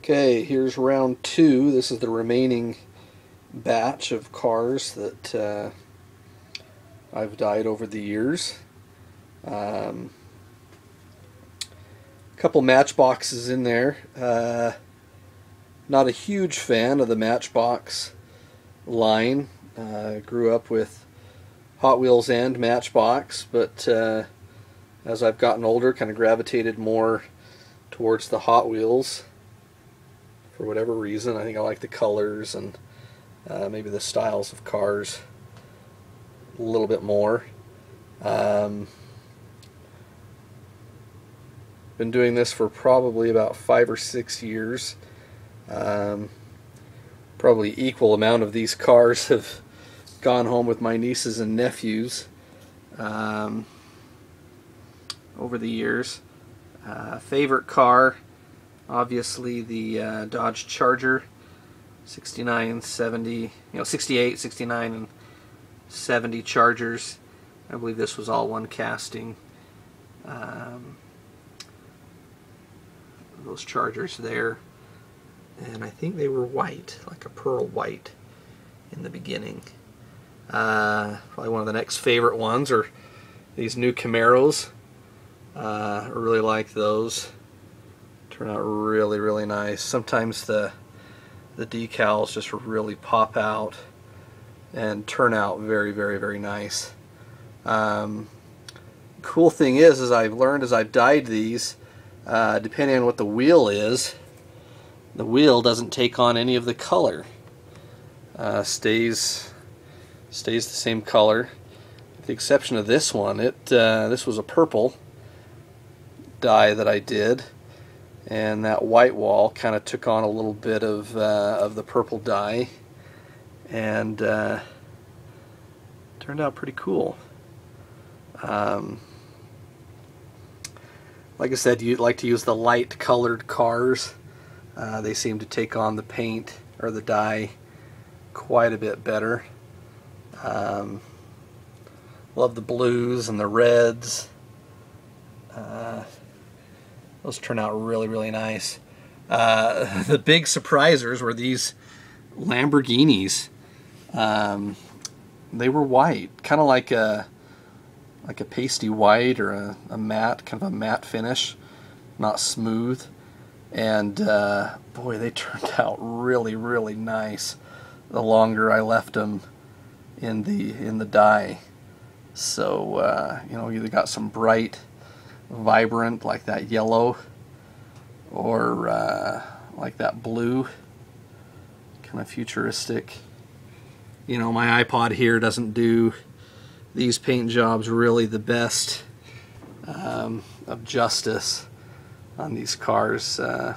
Okay, here's round 2. This is the remaining batch of cars that I've dyed over the years. A couple Matchboxes in there. Not a huge fan of the Matchbox line. Grew up with Hot Wheels and Matchbox, but as I've gotten older, kind of gravitated more towards the Hot Wheels. For whatever reason, I think I like the colors and maybe the styles of cars a little bit more. Been doing this for probably about 5 or 6 years. Probably equal amount of these cars have gone home with my nieces and nephews over the years. Favorite car, obviously the Dodge Charger, 69, 70, 68, 69, and 70 Chargers. I believe this was all one casting. Those Chargers there, and I think they were white, like a pearl white in the beginning. Probably one of the next favorite ones are these new Camaros. I really like those. Turn out really, really nice. Sometimes the decals just really pop out and turn out very, very, very nice. Cool thing is I've learned as I've dyed these, depending on what the wheel is, the wheel doesn't take on any of the color. Stays the same color, with the exception of this one. This was a purple dye that I did, and that white wall kind of took on a little bit of the purple dye, and turned out pretty cool. Like I said, you'd like to use the light colored cars. They seem to take on the paint or the dye quite a bit better. Love the blues and the reds. Those turn out really, really nice. The big surprisers were these Lamborghinis. They were white, kind of like a pasty white or a matte, kind of a matte finish, not smooth. And boy, they turned out really, really nice the longer I left them in the dye. So either got some bright, vibrant like that yellow, or like that blue, kind of futuristic. My iPod here doesn't do these paint jobs really the best of justice on these cars. Kind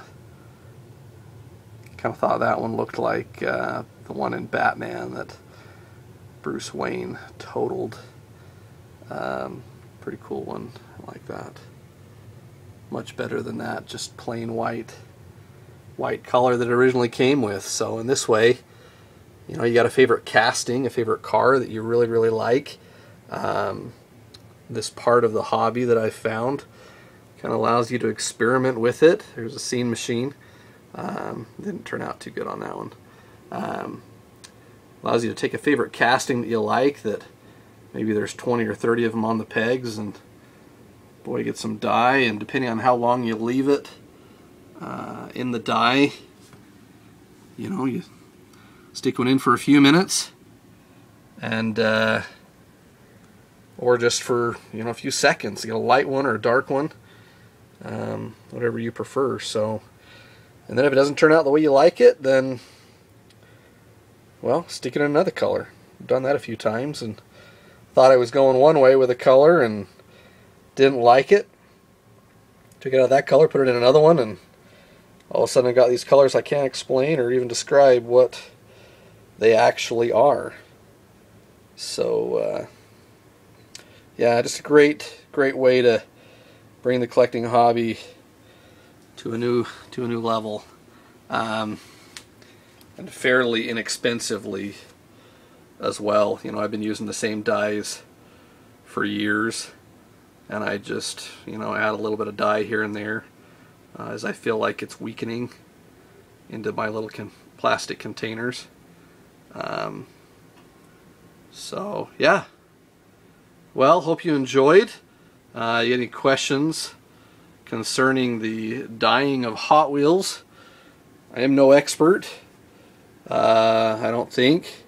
of thought that one looked like the one in Batman that Bruce Wayne totaled. Pretty cool one. I like that. Much better than that just plain white color that it originally came with. So in this way, you got a favorite casting, a favorite car that you really, really like. This part of the hobby that I found kind of allows you to experiment with it. There's a scene machine. Didn't turn out too good on that one. Allows you to take a favorite casting that you like, that maybe there's 20 or 30 of them on the pegs, and boy, get some dye, and depending on how long you leave it in the dye, you stick one in for a few minutes, and or just for a few seconds. You get a light one or a dark one, whatever you prefer. So, and then if it doesn't turn out the way you like it, then well, stick it in another color. I've done that a few times and thought I was going one way with a color and didn't like it. Took it out of that color, put it in another one, and all of a sudden I got these colors I can't explain or even describe what they actually are. So yeah, just a great way to bring the collecting hobby to a new level, and fairly inexpensively as well. I've been using the same dyes for years, and I just add a little bit of dye here and there as I feel like it's weakening into my little plastic containers. So yeah, well, hope you enjoyed. Any questions concerning the dyeing of Hot Wheels? I am no expert, I don't think,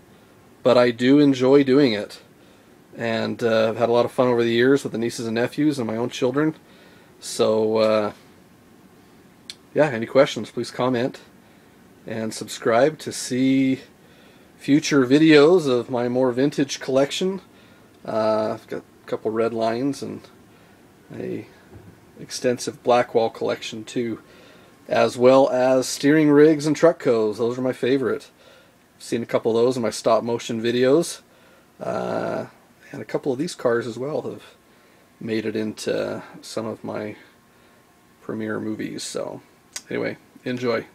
but I do enjoy doing it, and I've had a lot of fun over the years with the nieces and nephews and my own children. So yeah, any questions, please comment and subscribe to see future videos of my more vintage collection. I've got a couple red lines and a extensive Blackwall collection too, as well as steering rigs and truck coves. Those are my favorite. I've seen a couple of those in my stop motion videos, and a couple of these cars as well have made it into some of my premiere movies. So anyway, enjoy.